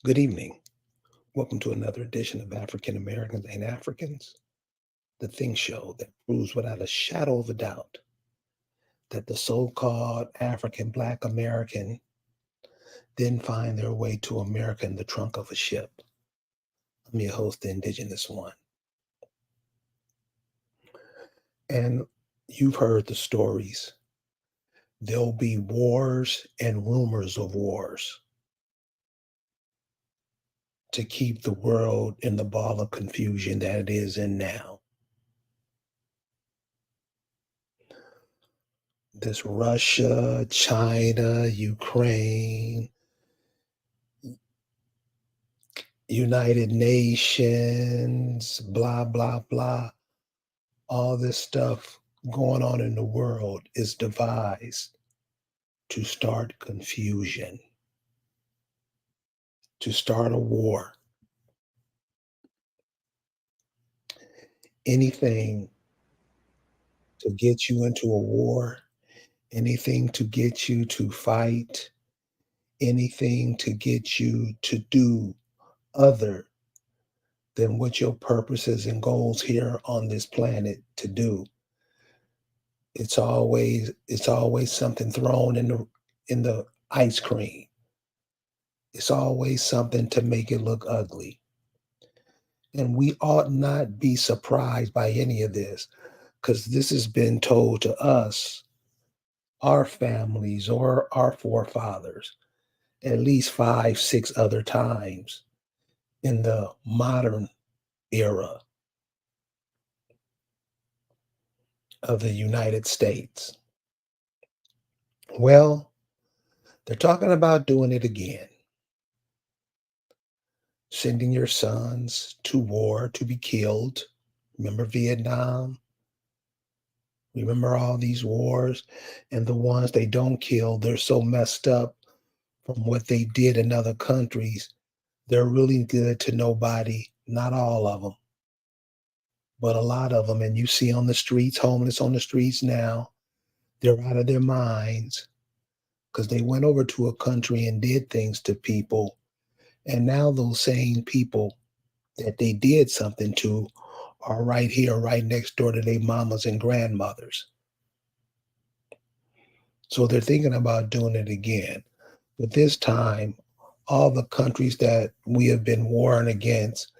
Good evening. Welcome to another edition of African Americans Ain't Africans, the Think Show that proves without a shadow of a doubt that the so called African Black American didn't find their way to America in the trunk of a ship. I'm your host, the Indigenous One. And you've heard the stories. There'll be wars and rumors of wars to keep the world in the ball of confusion that it is in now. This Russia, China, Ukraine, United Nations, blah, blah, blah. All this stuff going on in the world is devised to start confusion, to start a war. Anything to get you into a war, anything to get you to fight, anything to get you to do other than what your purposes and goals here on this planet to do. It's always something thrown in the ice cream. It's always something to make it look ugly. And we ought not be surprised by any of this because this has been told to us, our families, or our forefathers at least five, six other times in the modern era of the United States. Well, they're talking about doing it again, sending your sons to war to be killed. Remember Vietnam? Remember all these wars? And the ones they don't kill, they're so messed up from what they did in other countries. They're really good to nobody, not all of them, but a lot of them. And you see on the streets, homeless on the streets now, they're out of their minds because they went over to a country and did things to people. And now those same people that they did something to are right here, right next door to their mamas and grandmothers. So they're thinking about doing it again. But this time, all the countries that we have been warring against,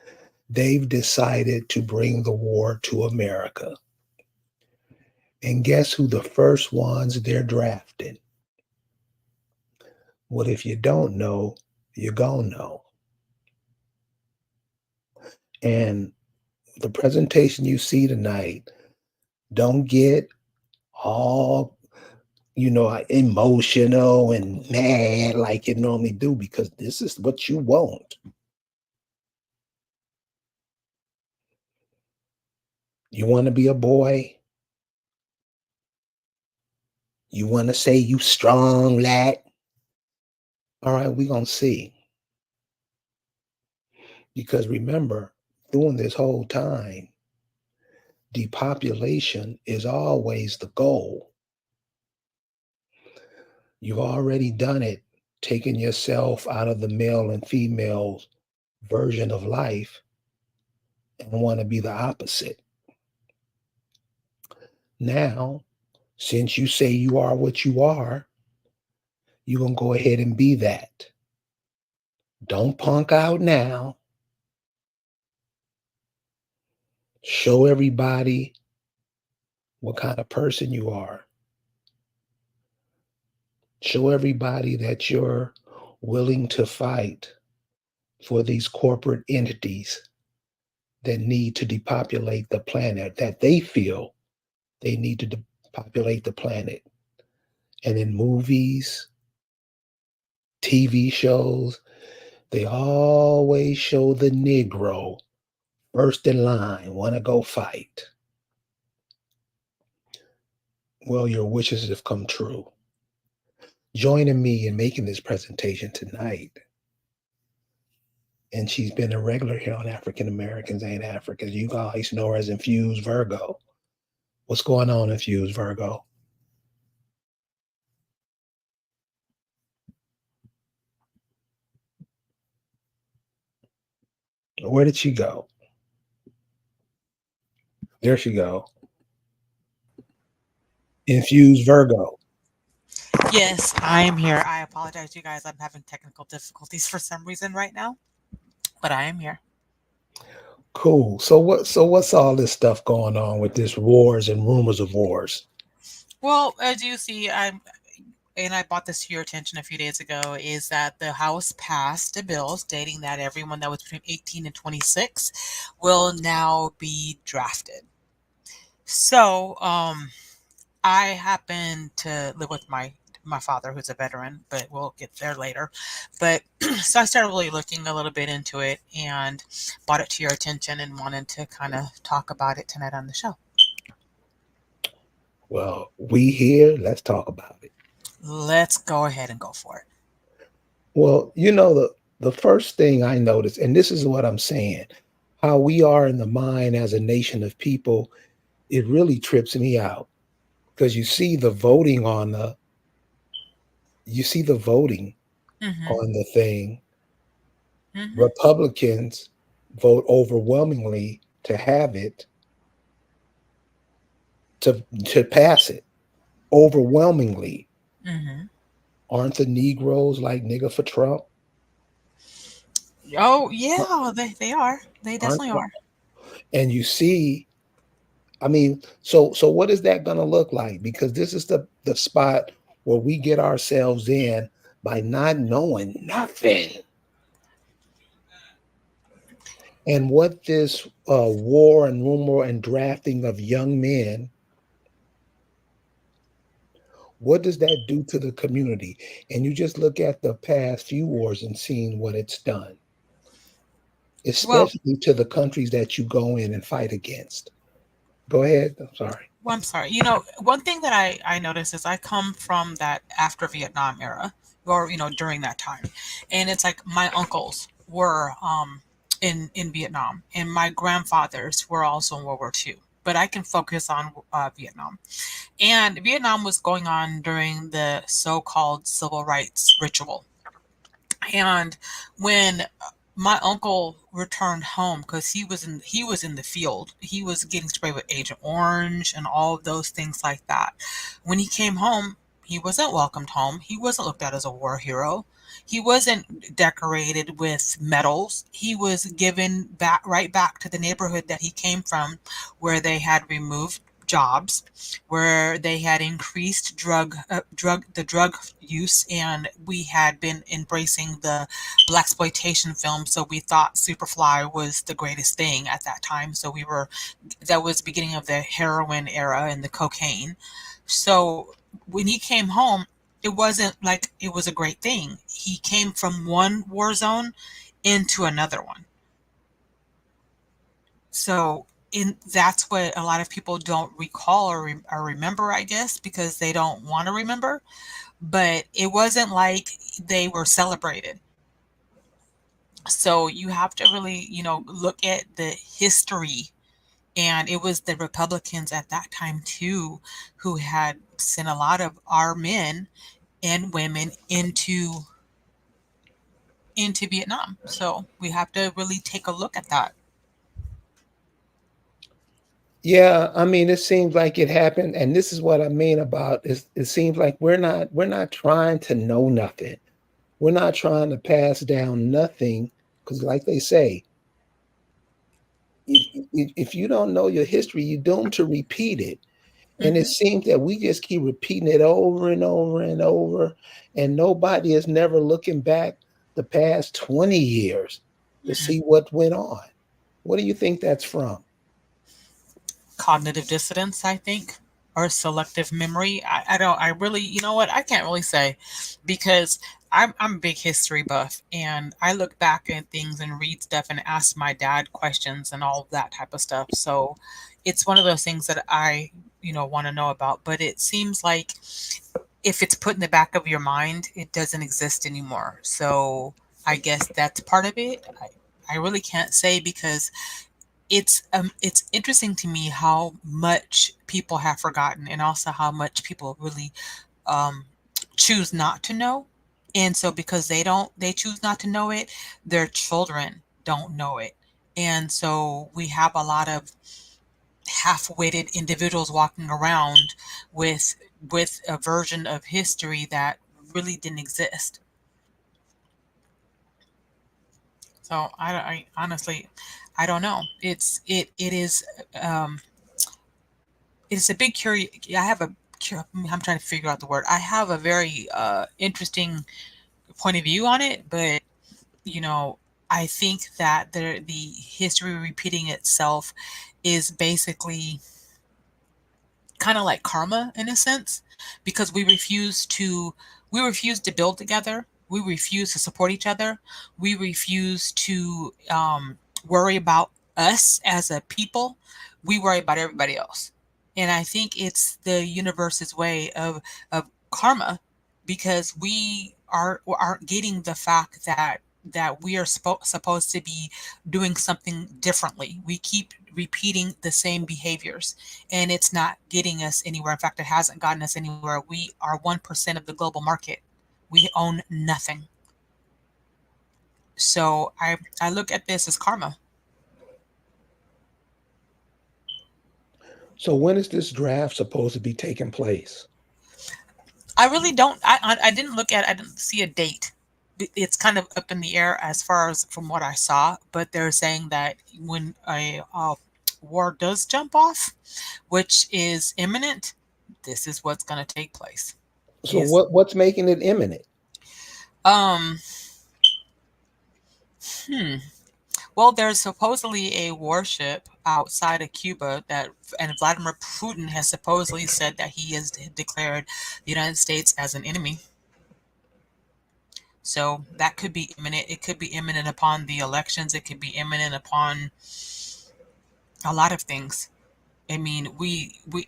they've decided to bring the war to America. And guess who the first ones they're drafting? Well, if you don't know, you're going to know. And the presentation you see tonight, don't get all emotional and mad like you normally do, because this is what you want. You want to be a boy? You want to say you strong, lad? All right, we're going to see. Because remember, during this whole time, depopulation is always the goal. You've already done it, taking yourself out of the male and female version of life and want to be the opposite. Now, since you say you are what you are, you're going to go ahead and be that. Don't punk out now. Show everybody what kind of person you are. Show everybody that you're willing to fight for these corporate entities that need to depopulate the planet, that they feel they need to depopulate the planet. And in movies, TV shows, they always show the Negro first in line, want to go fight. Well, your wishes have come true. Joining me in making this presentation tonight, and she's been a regular here on African Americans Ain't Africans. You guys know her as Infused Virgo. What's going on, Infused Virgo? Where did she go? There she go. Infused Virgo. Yes, I am here. I apologize, you guys. I'm having technical difficulties for some reason right now, but I am here. Cool. So what's all this stuff going on with this wars and rumors of wars? Well, as you see, I brought this to your attention a few days ago, is that the House passed a bill stating that everyone that was between 18 and 26 will now be drafted. So, I happen to live with my father, who's a veteran, but we'll get there later. But so I started really looking a little bit into it and brought it to your attention and wanted to kind of talk about it tonight on the show. Well, we here, let's talk about it. Let's go ahead and go for it. Well, the first thing I noticed, and this is what I'm saying, how we are in the mind as a nation of people, it really trips me out because you see the voting Mm-hmm. on the thing. Mm-hmm. Republicans vote overwhelmingly to have it to pass it overwhelmingly. Mm-hmm. Aren't the Negroes like nigger for Trump? Oh yeah, they are. They Aren't definitely they? are. And you see, I mean, so what is that going to look like? Because this is the spot where we get ourselves in by not knowing nothing. And what this war and rumor and drafting of young men, what does that do to the community? And you just look at the past few wars and seeing what it's done, Well, especially to the countries that you go in and fight against. Go ahead. I'm sorry. well, I'm sorry. You know, one thing that I noticed is I come from that after Vietnam era, or during that time, and it's like my uncles were in Vietnam, and my grandfathers were also in World War II. But I can focus on Vietnam, and Vietnam was going on during the so-called civil rights ritual. And when my uncle returned home, because he was in the field, he was getting sprayed with Agent Orange and all of those things like that. When he came home, he wasn't welcomed home. He wasn't looked at as a war hero. He wasn't decorated with medals. He was given back right back to the neighborhood that he came from, where they had removed jobs, where they had increased drug use, and we had been embracing the black exploitation film. So we thought Superfly was the greatest thing at that time. So we were that was the beginning of the heroin era and the cocaine. So when he came home, it wasn't like it was a great thing. He came from one war zone into another one. So that's what a lot of people don't recall or remember, I guess, because they don't want to remember. But it wasn't like they were celebrated. So you have to really, look at the history. And it was the Republicans at that time too who had sent a lot of our men and women into Vietnam. So we have to really take a look at that. Yeah, I mean, it seems like it happened, and this is what I mean about it seems like we're not trying to know nothing. We're not trying to pass down nothing because, like they say, if you don't know your history, you're doomed to repeat it. And it Hmm. seems that we just keep repeating it over and over and over, and nobody is never looking back the past 20 years to see what went on. What do you think that's from? Cognitive dissonance, I think, or selective memory. I don't, I really, you know what, I can't really say, because I'm a big history buff, and I look back at things and read stuff and ask my dad questions and all of that type of stuff. So it's one of those things that I, want to know about. But it seems like if it's put in the back of your mind, it doesn't exist anymore. So I guess that's part of it. I really can't say, because it's interesting to me how much people have forgotten, and also how much people really um, choose not to know. And so because they choose not to know it, their children don't know it. And so we have a lot of half-witted individuals walking around with a version of history that really didn't exist. So I honestly, I don't know. It is um, it's a big curious. I have a I'm trying to figure out the word. I have a very interesting point of view on it, but you know, I think that the history repeating itself is basically kind of like karma in a sense, because we refuse to build together, we refuse to support each other, we refuse to worry about us as a people, we worry about everybody else. And I think it's the universe's way of karma, because we aren't getting the fact that we are supposed to be doing something differently. We keep repeating the same behaviors, and it's not getting us anywhere. In fact, it hasn't gotten us anywhere. We are 1% of the global market. We own nothing. So I look at this as karma. So when is this draft supposed to be taking place? I really don't. I didn't look at. I didn't see a date. It's kind of up in the air as far as from what I saw. But they're saying that when a war does jump off, which is imminent, this is what's going to take place. So Is what's making it imminent? um hmm. Well, there's supposedly a warship outside of Cuba that, and Vladimir Putin has supposedly said that he has declared the United States as an enemy. So that could be imminent. It could be imminent upon the elections. It could be imminent upon a lot of things. I mean,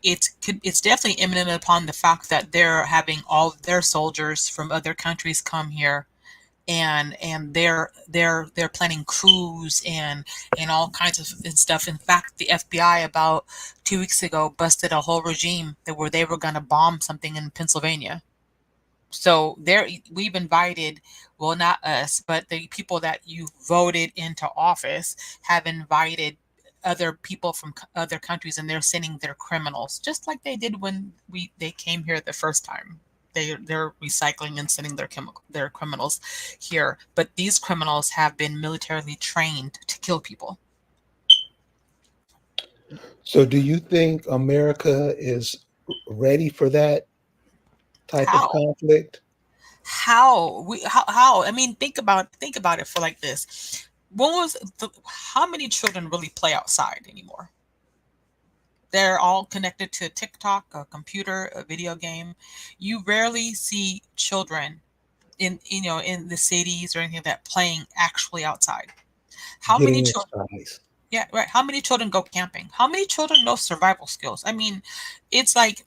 it's definitely imminent upon the fact that they're having all their soldiers from other countries come here, and they're planning coups and all kinds of and stuff. In fact, the FBI about 2 weeks ago busted a whole regime that where they were going to bomb something in Pennsylvania. So there, we've invited, well, not us, but the people that you voted into office have invited other people from other countries, and they're sending their criminals, just like they did when they came here the first time. They're recycling and sending their criminals here, but these criminals have been militarily trained to kill people. So do you think America is ready for that type of How? conflict? How? I mean, think about it for like this. When was how many children really play outside anymore? They're all connected to TikTok, a computer, a video game. You rarely see children in the cities or anything like that playing actually outside. How many Getting children? exercise. Yeah, right. How many children go camping? How many children know survival skills? I mean, it's like,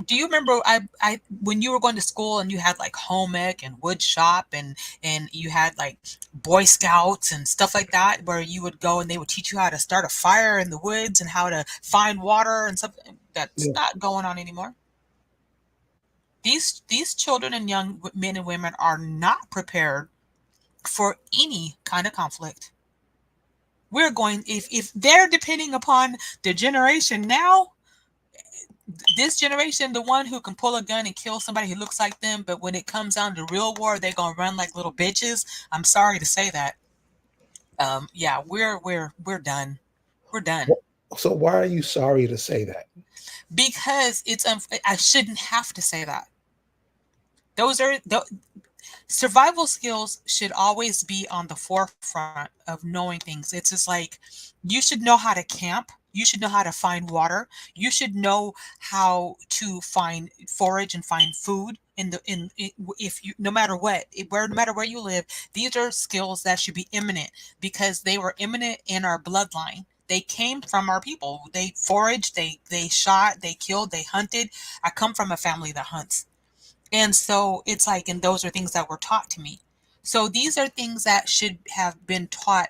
do you remember I when you were going to school and you had like home ec and wood shop and you had like Boy Scouts and stuff like that where you would go and they would teach you how to start a fire in the woods and how to find water and stuff. That's Yeah. not going on anymore. These children and young men and women are not prepared for any kind of conflict. We're going, if they're depending upon the generation now, this generation, the one who can pull a gun and kill somebody who looks like them, but when it comes down to real war, they're gonna run like little bitches. I'm sorry to say that. Yeah, we're done. We're done So why are you sorry to say that? because I shouldn't have to say that. Those are the survival skills should always be on the forefront of knowing things. It's just like you should know how to camp. You should know how to find water. You should know how to find forage and find food if you no matter what where no matter where you live. These are skills that should be imminent because they were imminent in our bloodline. They came from our people. They foraged, they shot, they killed, they hunted. I come from a family that hunts. And so it's like, and those are things that were taught to me. So these are things that should have been taught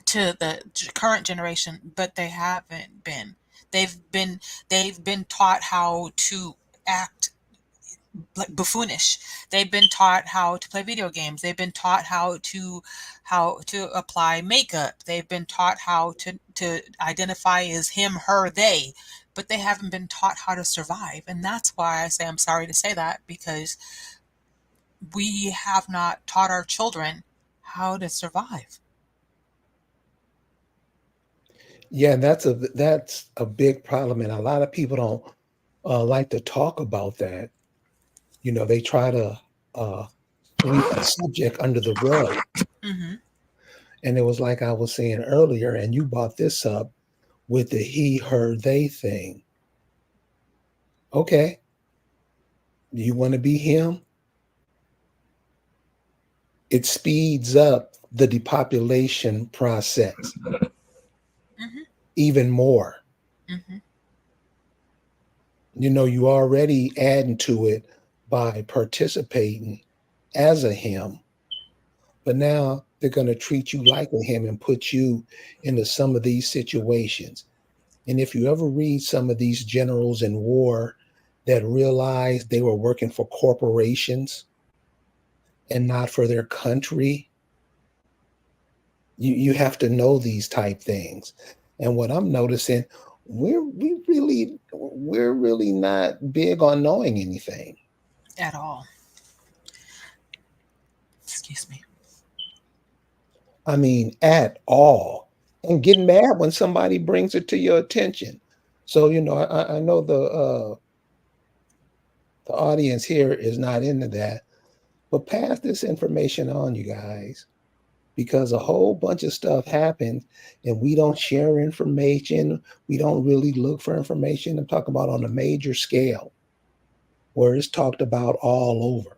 to the current generation, but they haven't been. They've been they've been taught how to act like buffoonish. They've been taught how to play video games. They've been taught how to apply makeup. They've been taught how to identify as him, her, they, but they haven't been taught how to survive. And that's why I say I'm sorry to say that, because we have not taught our children how to survive. Yeah, that's a big problem, and a lot of people don't like to talk about that. They try to sweep the subject under the rug. Hmm. And it was like I was saying earlier, and you brought this up with the he, her, they thing. Okay, do you want to be him? It speeds up the depopulation process Hmm. even more. Hmm. You already adding to it by participating as a him, but now they're going to treat you like a him and put you into some of these situations. And if you ever read some of these generals in war that realized they were working for corporations and not for their country, you have to know these type things. And what I'm noticing, we're really not big on knowing anything. At all. Excuse me. I mean, at all. And getting mad when somebody brings it to your attention. So, I know the audience here is not into that, but pass this information on, you guys, because a whole bunch of stuff happens and we don't share information. We don't really look for information. I'm talking about on a major scale where it's talked about all over.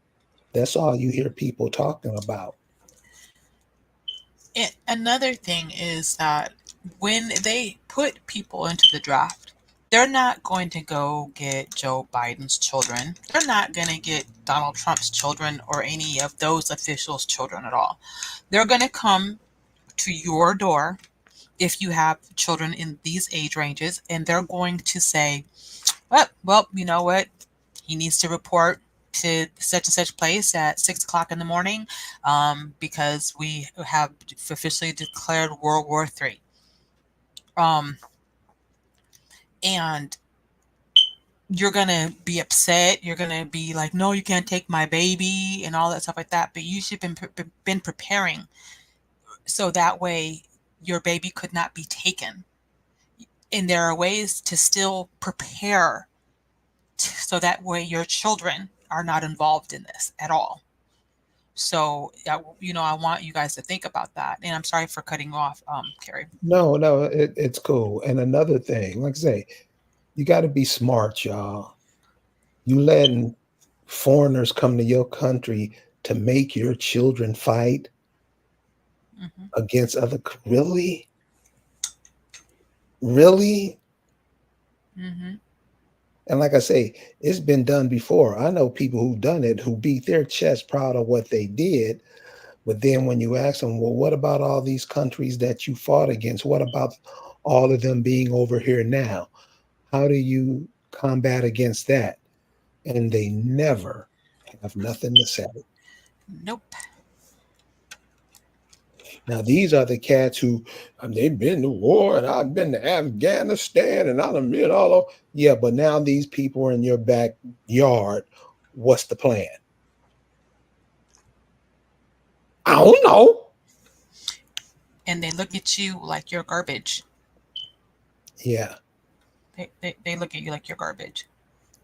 That's all you hear people talking about. Another thing is that when they put people into the draft, they're not going to go get Joe Biden's children. They're not going to get Donald Trump's children or any of those officials' children at all. They're going to come to your door if you have children in these age ranges, and they're going to say, well, you know what? He needs to report to such and such place at 6 o'clock in the morning, because we have officially declared World War III. Um, and you're going to be upset. You're going to be like, no, you can't take my baby and all that stuff like that. But you should have been preparing so that way your baby could not be taken. And there are ways to still prepare so that way your children are not involved in this at all. So, I want you guys to think about that. And I'm sorry for cutting you off, Carrie. No, no, it's cool. And another thing, like I say, you got to be smart, y'all. You letting foreigners come to your country to make your children fight Hmm. against really? Really? Hmm. And like I say, it's been done before. I know people who've done it who beat their chest proud of what they did. But then when you ask them, well, what about all these countries that you fought against? What about all of them being over here now? How do you combat against that? And they never have nothing to say. Nope. Now, these are the cats who they've been to war and I've been to Afghanistan and I've been all over. Yeah, but now these people are in your backyard. What's the plan? I don't know. And they look at you like you're garbage. Yeah. They look at you like you're garbage.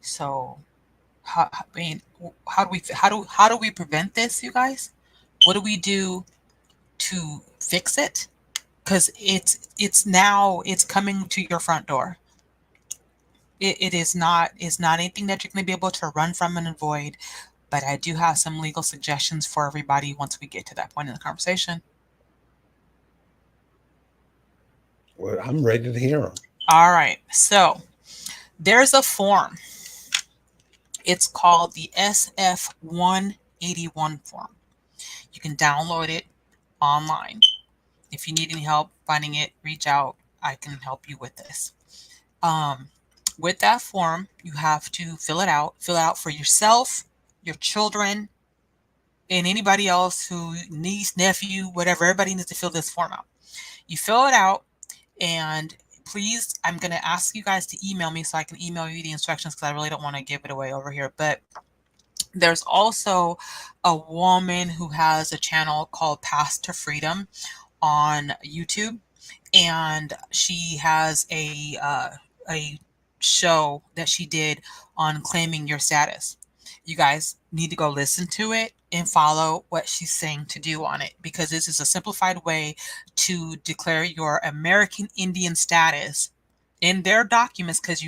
So, I mean, how do we prevent this, you guys? What do we do to fix it? Because it's coming to your front door. It is not anything that you're going to be able to run from and avoid. But I do have some legal suggestions for everybody once we get to that point in the conversation. Well, I'm ready to hear them. All right. So there's a form. It's called the SF 181 form. You can download it online. If you need any help finding it, reach out. I can help you with this. Um, With that form, you have to fill it out for yourself, your children, and anybody else who niece, nephew, whatever. Everybody needs to fill this form out. You fill it out, and please, I'm going to ask you guys to email me so I can email you the instructions because I really don't want to give it away over here. But there's also a woman who has a channel called Path to Freedom on YouTube, and she has a show that she did on claiming your status. You guys need to go listen to it and follow what she's saying to do on it, because this is a simplified way to declare your American Indian status in their documents, because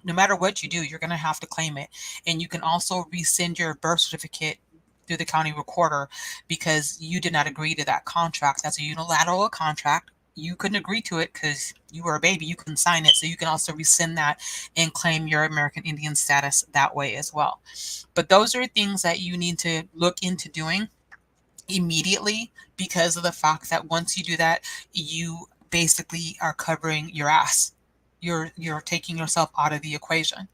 no matter what you do, you're going to have to claim it. And you can also rescind your birth certificate through the county recorder because you did not agree to that contract. That's a unilateral contract. You couldn't agree to it because you were a baby. You couldn't sign it. So you can also rescind that and claim your American Indian status that way as well. But those are things that you need to look into doing immediately, because of the fact that once you do that, you basically are covering your ass. You're taking yourself out of the equation.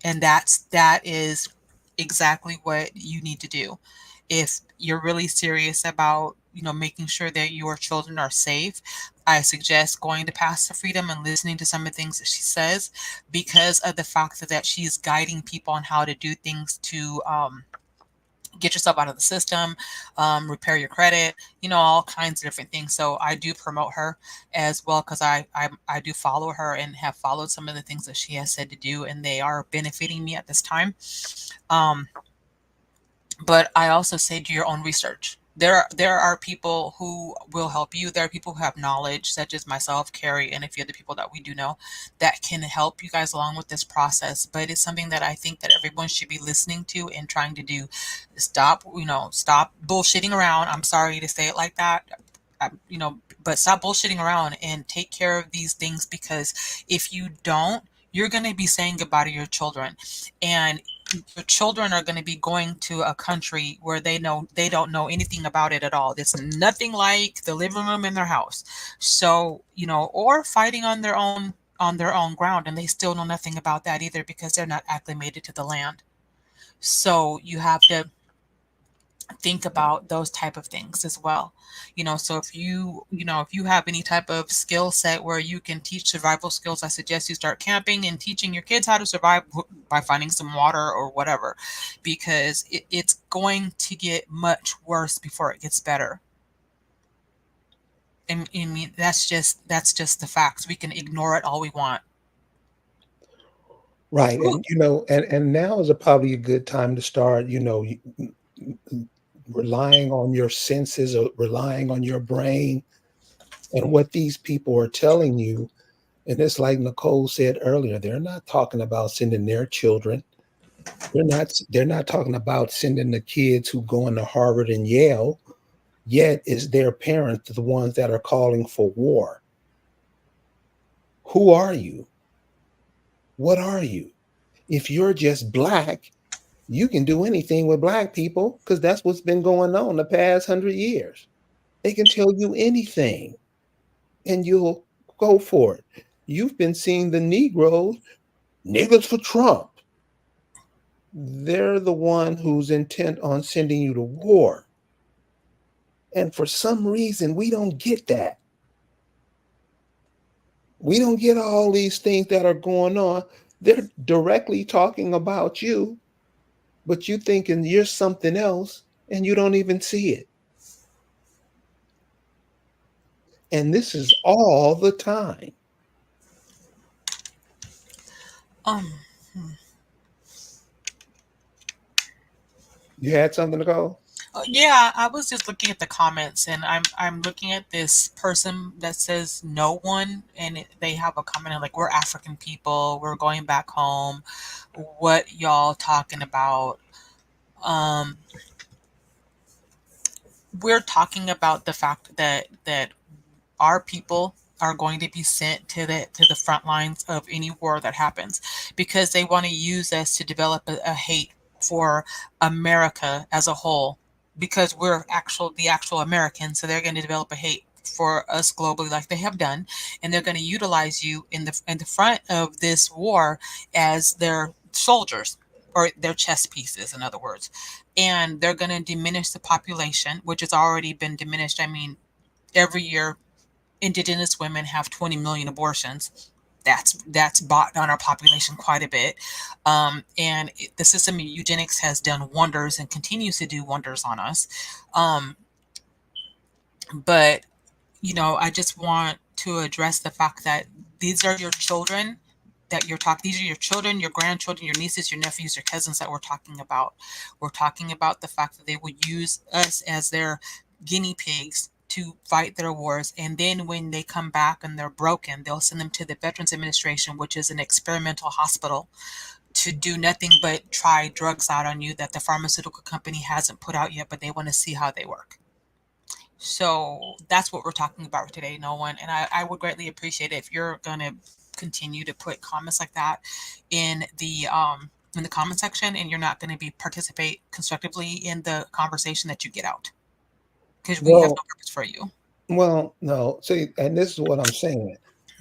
And that is exactly what you need to do. If you're really serious about, making sure that your children are safe, I suggest going to Path to Freedom and listening to some of the things that she says, because of the fact that she is guiding people on how to do things to get yourself out of the system, repair your credit, all kinds of different things. So I do promote her as well, because I do follow her and have followed some of the things that she has said to do, and they are benefiting me at this time. Um, but I also say do your own research. There are people who will help you. There are people who have knowledge, such as myself, Carrie, and a few other people that we do know, that can help you guys along with this process. But it's something that I think that everyone should be listening to and trying to do. Stop bullshitting around. I'm sorry to say it like that. But stop bullshitting around and take care of these things, because if you don't, you're going to be saying goodbye to your children. And your children are going to be going to a country where they don't know anything about it at all. It's nothing like the living room in their house. So, or fighting on their own ground, and they still know nothing about that either, because they're not acclimated to the land. So you have to think about those type of things as well. So if you have any type of skill set where you can teach survival skills, I suggest you start camping and teaching your kids how to survive by finding some water or whatever, because it's going to get much worse before it gets better. And I mean, that's just the facts. We can ignore it all we want. Right, Ooh. and now is probably a good time to start, relying on your senses or relying on your brain and what these people are telling you. And it's like Nicole said earlier, they're not talking about sending their children. They're not talking about sending the kids who go into Harvard and Yale, yet it's their parents, the ones that are calling for war. Who are you? What are you? If you're just black, you can do anything with black people because that's what's been going on the past 100 years. They can tell you anything and you'll go for it. You've been seeing the Negroes, niggas for Trump. They're the one who's intent on sending you to war. And for some reason, we don't get that. We don't get all these things that are going on. They're directly talking about you, but you thinking you're something else and you don't even see it. And this is all the time. Um, You had something to go? yeah, I was just looking at the comments, and I'm looking at this person that says no one, and they have a comment like, "We're African people. We're going back home. What y'all talking about?" Um, we're talking about the fact that our people are going to be sent to the front lines of any war that happens, because they want to use us to develop a hate for America as a whole, because we're the actual Americans, so they're going to develop a hate for us globally, like they have done, and they're going to utilize you in the front of this war as their soldiers or their chess pieces, in other words, and they're going to diminish the population, which has already been diminished. I mean, every year, indigenous women have 20 million abortions. That's bought on our population quite a bit, and the system of eugenics has done wonders and continues to do wonders on us. Um, but I just want to address the fact that these are your children that you're talking. These are your children, your grandchildren, your nieces, your nephews, your cousins that we're talking about. We're talking about the fact that they would use us as their guinea pigs to fight their wars, and then when they come back and they're broken, they'll send them to the Veterans Administration, which is an experimental hospital, to do nothing but try drugs out on you that the pharmaceutical company hasn't put out yet, but they want to see how they work. So that's what we're talking about today, no one. And I would greatly appreciate it if you're gonna continue to put comments like that in the comment section, and you're not going to be participate constructively in the conversation that you get out, because we have Well, no purpose for you. no. See, and this is what I'm saying.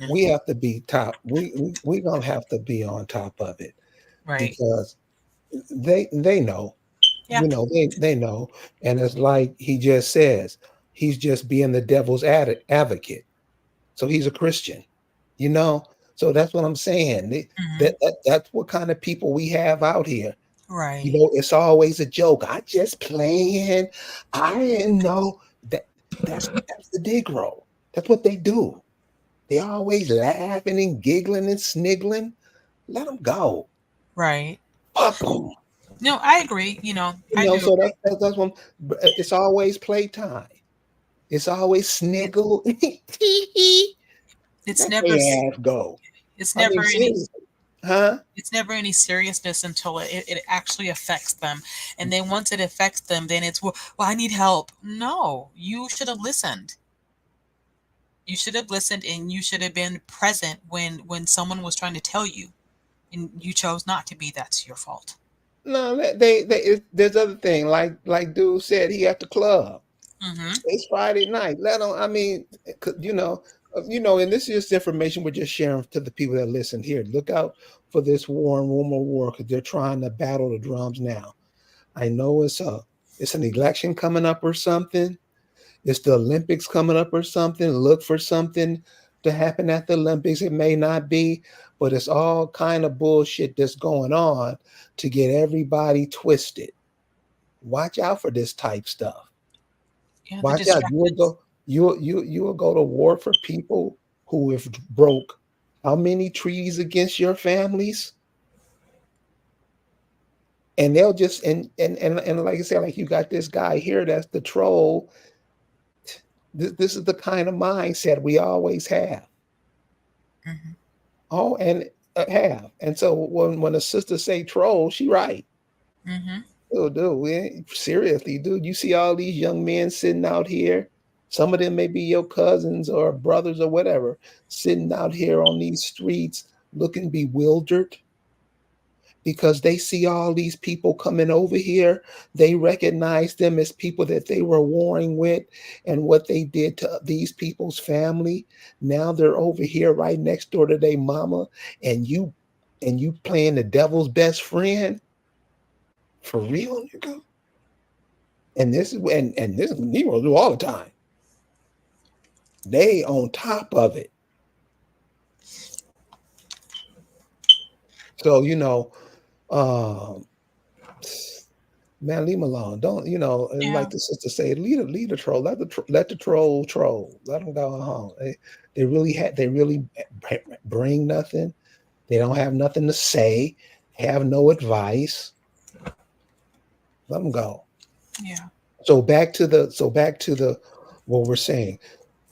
We Mhm. have to be top. We gonna have to be on top of it Right. because they know, Yeah. they know, and it's like he just says, he's just being the devil's advocate. So he's a Christian, you know. So that's what I'm saying. Hmm. That's what kind of people we have out here. Right. It's always a joke. I just playing. I didn't know that. That's the Negro. That's what they do. They always laughing and giggling and sniggling. Let them go. Right. Fuck them. No, I agree. I do So agree. that's one. It's always playtime. It's always sniggle. Let It's never their ass go. it's I mean, never any seriously, huh? it's never any seriousness until it actually affects them. And then once it affects them, then it's, well, I need help. No, you should have listened. You should have listened, and you should have been present when someone was trying to tell you, and you chose not to be. That's your fault. No, there's other thing. Like dude said, he at the club. Mm-hmm. It's Friday night. Let them. I mean, and this is just information we're just sharing to the people that listen here. Look out for this war and rumor war because they're trying to battle the drums now. I know it's an election coming up or something. It's the Olympics coming up or something. Look for something to happen at the Olympics. It may not be, but it's all kind of bullshit that's going on to get everybody twisted. Watch out for this type stuff. Yeah, the Watch out. distractions. You will go to war for people who have broke how many treaties against your families? And they'll just and like I said, like you got this guy here that's the troll. This is the kind of mindset we always have. Mm-hmm. Oh, and have. And so when a sister say troll, she right. Mm-hmm. Oh, dude, seriously, dude, you see all these young men sitting out here. Some of them may be your cousins or brothers or whatever, sitting out here on these streets looking bewildered because they see all these people coming over here. They recognize them as people that they were warring with and what they did to these people's family. Now they're over here right next door to their mama, and you playing the devil's best friend for real, nigga. And this is Negroes do all the time. They on top of it. So um, man, leave them alone. Don't and Yeah. like the sister said, lead a troll. Let the troll troll. Let them go home. They really bring nothing. They don't have nothing to say. Have no advice. Let them go. Yeah. So back to the what we're saying.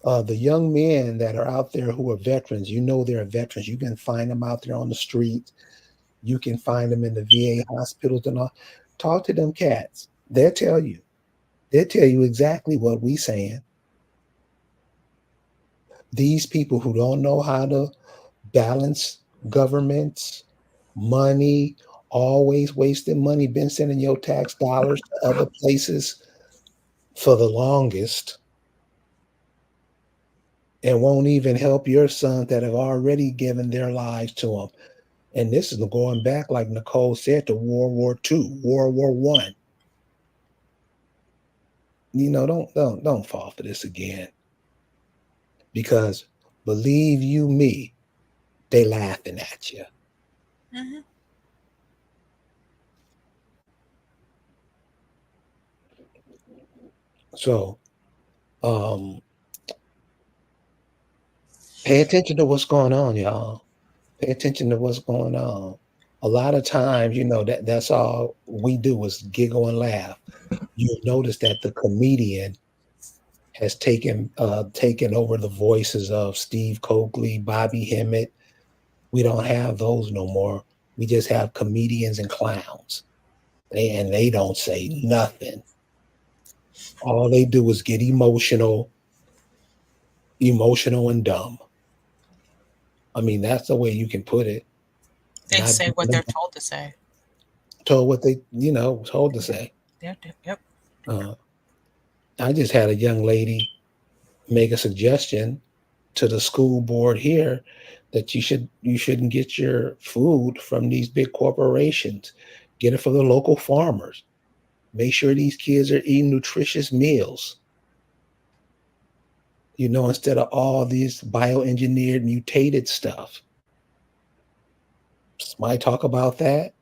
The young men that are out there who are veterans, they're veterans. You can find them out there on the streets. You can find them in the VA hospitals and all. Talk to them cats. They'll tell you. They'll tell you exactly what we saying. These people who don't know how to balance governments, money, always wasting money, been sending your tax dollars to other places for the longest. and won't even help your sons that have already given their lives to them. And this is going back, like Nicole said, to World War II, World War One. Don't fall for this again. Because believe you me, they laughing at you. Mm-hmm. So um pay attention to what's going on, y'all. Pay attention to what's going on. A lot of times, that's all we do is giggle and laugh. You'll notice that the comedian has taken over the voices of Steve Coakley, Bobby Hemmett. We don't have those no more. We just have comedians and clowns. They don't say nothing. All they do is get emotional and dumb. I mean, that's the way you can put it. They Not say what they're told to say. told what they, told to say. Yep. Uh, I just had a young lady make a suggestion to the school board here that you shouldn't get your food from these big corporations. Get it from the local farmers. Make sure these kids are eating nutritious meals. Instead of all these bioengineered mutated stuff. Somebody talk about that.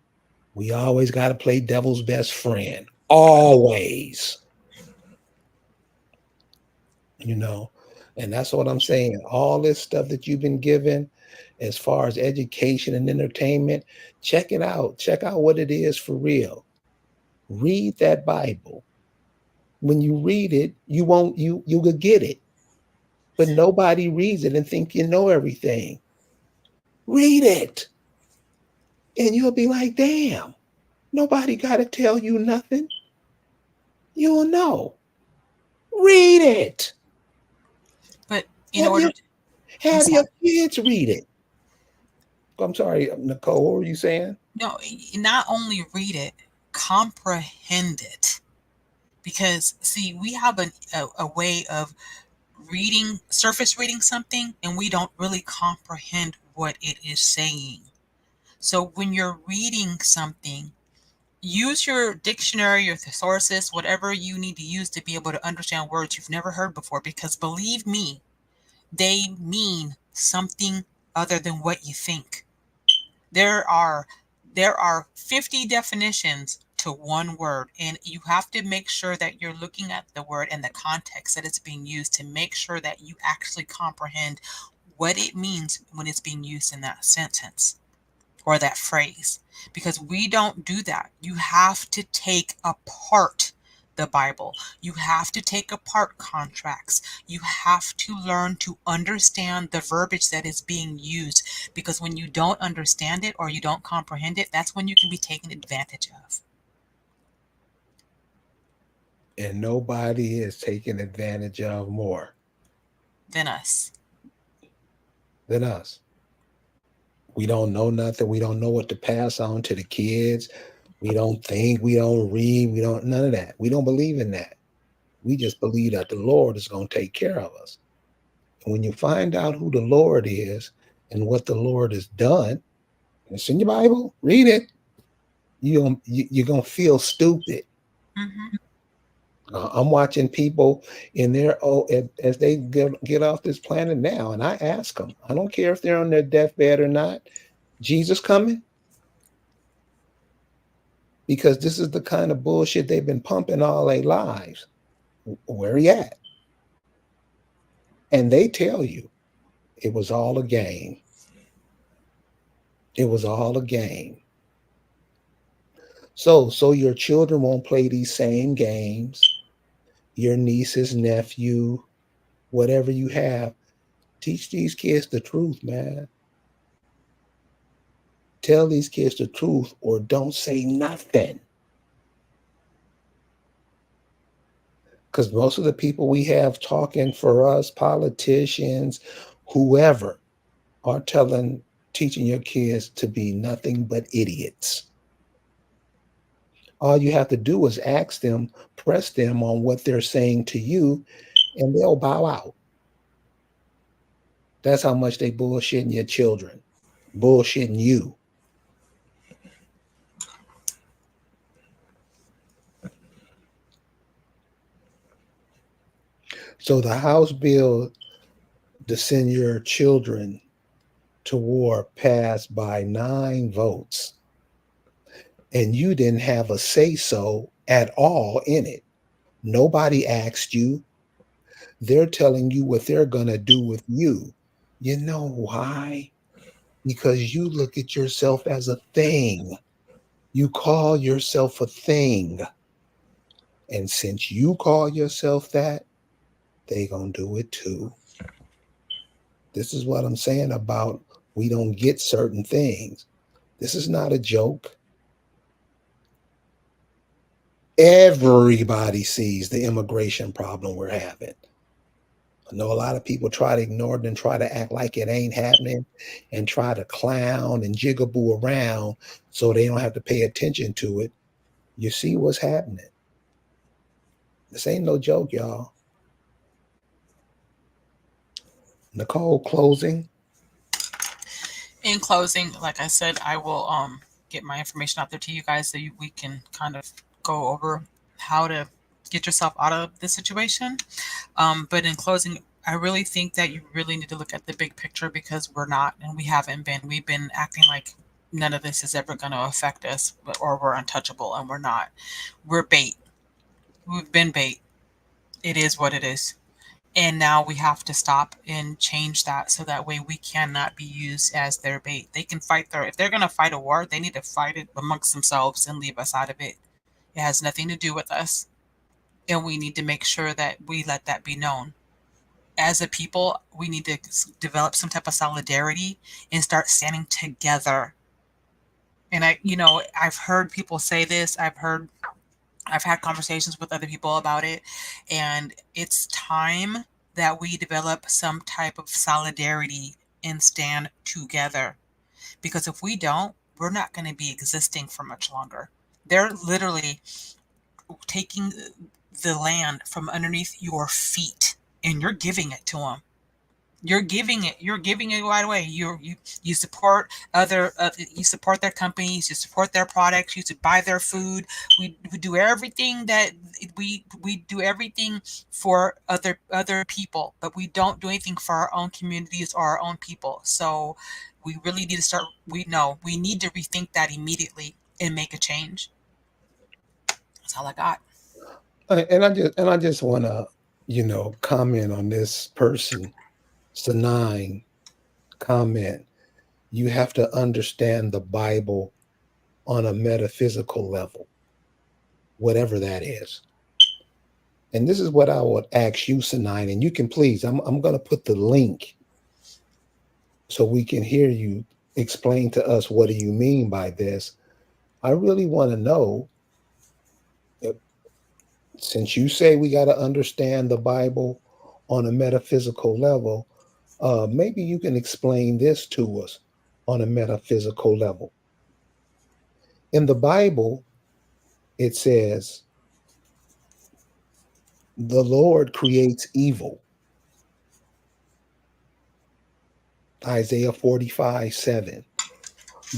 We always got to play devil's best friend. Always. And that's what I'm saying. All this stuff that you've been given as far as education and entertainment, check it out. Check out what it is for real. Read that Bible. When you read it, you could get it. But nobody reads it and think you know everything. Read it. And you'll be like, damn, nobody got to tell you nothing. You'll know. Read it. But in Have order your, to, I'm have your sorry. kids read it. I'm sorry, Nicole, what were you saying? No, not only read it, comprehend it. Because see, we have a way of surface reading something, and we don't really comprehend what it is saying. So when you're reading something, use your dictionary, your thesaurus, whatever you need to use to be able to understand words you've never heard before. Because believe me, they mean something other than what you think. There are 50 definitions to one word, and you have to make sure that you're looking at the word and the context that it's being used to make sure that you actually comprehend what it means when it's being used in that sentence or that phrase, because we don't do that. You have to take apart the Bible. You have to take apart contracts. You have to learn to understand the verbiage that is being used, because when you don't understand it or you don't comprehend it, that's when you can be taken advantage of. And nobody is taken advantage of more Than us. than us. We don't know nothing. We don't know what to pass on to the kids. We don't think, we don't read, we don't none of that. We don't believe in that. We just believe that the Lord is going to take care of us. And when you find out who the Lord is and what the Lord has done, it's in your Bible, read it. You're going to feel stupid. Hmm. I'm watching people in their as they get off this planet now, and I ask them, I don't care if they're on their deathbed or not, Jesus coming? Because this is the kind of bullshit they've been pumping all their lives. Where he at? And they tell you it was all a game. It was all a game. So your children won't play these same games. Your nieces, nephew, whatever you have, teach these kids the truth, man. Tell these kids the truth or don't say nothing. Because most of the people we have talking for us, politicians, whoever, are teaching your kids to be nothing but idiots. All you have to do is ask them, press them on what they're saying to you, and they'll bow out. That's how much they bullshitting your children, bullshitting you. So the House bill to send your children to war passed by 9 votes, and you didn't have a say so at all in it. Nobody asked you. They're telling you what they're going to do with you. You know why? Because you look at yourself as a thing. You call yourself a thing. And since you call yourself that, they going to do it too. This is what I'm saying about we don't get certain things. This is not a joke. Everybody sees the immigration problem we're having. I know a lot of people try to ignore it and try to act like it ain't happening and try to clown and jigaboo around so they don't have to pay attention to it. You see what's happening. This ain't no joke, y'all. Nicole, closing. In closing, like I said, I will get my information out there to you guys so we can kind of go over how to get yourself out of this situation. But in closing, I really think that you really need to look at the big picture because we're not, and we haven't been. We've been acting like none of this is ever going to affect us, or we're untouchable, and we're not. We're bait. We've been bait. It is what it is. And now we have to stop and change that so that way we cannot be used as their bait. They can fight if they're going to fight a war, they need to fight it amongst themselves and leave us out of it. It has nothing to do with us. And we need to make sure that we let that be known. As a people, we need to develop some type of solidarity and start standing together. And I've heard people say this. I've had conversations with other people about it, and it's time that we develop some type of solidarity and stand together. Because if we don't, we're not going to be existing for much longer. They're literally taking the land from underneath your feet, and you're giving it to them. You're giving it. You're giving it right away. You support you support their companies. You support their products. You buy their food. We do everything that we do everything for other people, but we don't do anything for our own communities or our own people. So we really need to start. We need to rethink that immediately and make a change. That's all I got. And I just want to, comment on this person, Sanine comment. You have to understand the Bible on a metaphysical level, whatever that is. And this is what I would ask you, Sanine, and you can please, I'm going to put the link so we can hear you explain to us what do you mean by this. I really want to know, since you say we got to understand the Bible on a metaphysical level, maybe you can explain this to us on a metaphysical level. In the Bible, it says, the Lord creates evil. Isaiah 45:7.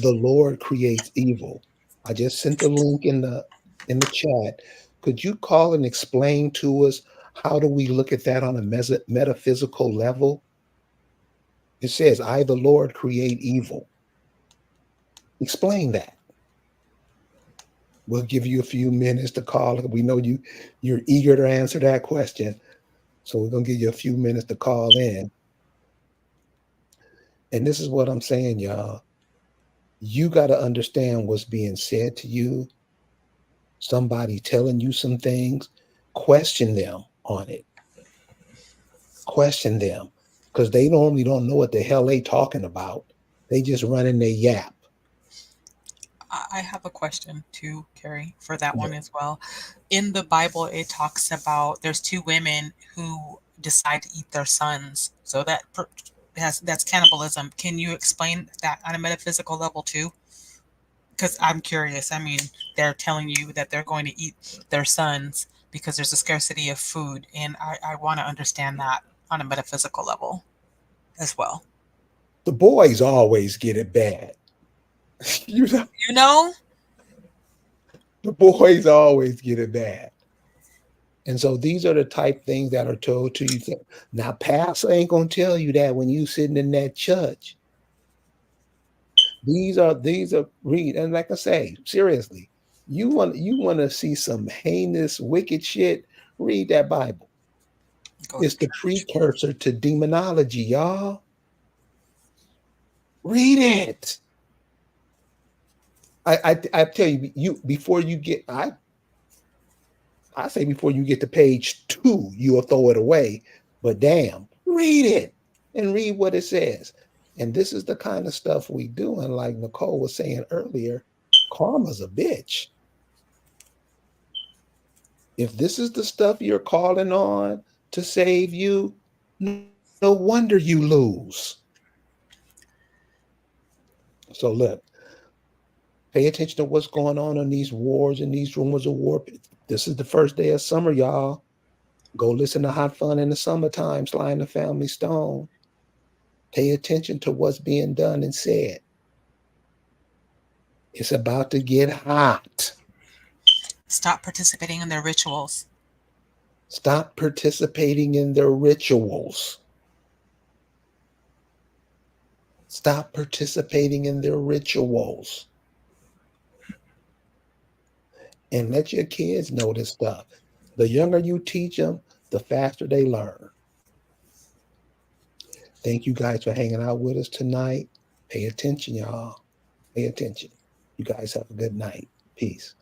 The Lord creates evil. I just sent the link in the chat. Could you call and explain to us how do we look at that on a metaphysical level? It says, I, the Lord, create evil. Explain that. We'll give you a few minutes to call. We know you're eager to answer that question. So we're going to give you a few minutes to call in. And this is what I'm saying, y'all. You got to understand what's being said to you. Somebody telling you some things, question them on it. Question them, because they normally don't know what the hell they talking about. They just running their yap. I have a question too, Carrie, for that one as well. In the Bible, it talks about there's two women who decide to eat their sons. So that's cannibalism. Can you explain that on a metaphysical level too? Because I'm curious. I mean, they're telling you that they're going to eat their sons because there's a scarcity of food, and I want to understand that on a metaphysical level. as well. The boys always get it bad. You know, You know, the boys always get it bad. And so these are the type things that are told to you. Now, pastor ain't gonna tell you that when you sitting in that church. These are read, and like I say, seriously, you want to see some heinous, wicked shit. Read that Bible. go to It's the church. precursor to demonology, y'all. Read it. I tell you, you before you get I say before you get to page 2, you'll throw it away. But damn, read it and read what it says. And this is the kind of stuff we do. And like Nicole was saying earlier, karma's a bitch. If this is the stuff you're calling on to save you, no wonder you lose. So look, pay attention to what's going on in these wars and these rumors of war. This is the first day of summer, y'all. Go listen to Hot Fun in the Summertime, Sly and the Family Stone. Pay attention to what's being done and said. It's about to get hot. Stop participating in their rituals. Stop participating in their rituals. Stop participating in their rituals. And let your kids know this stuff. The younger you teach them, the faster they learn. Thank you guys for hanging out with us tonight. Pay attention, y'all. Pay attention. You guys have a good night. Peace.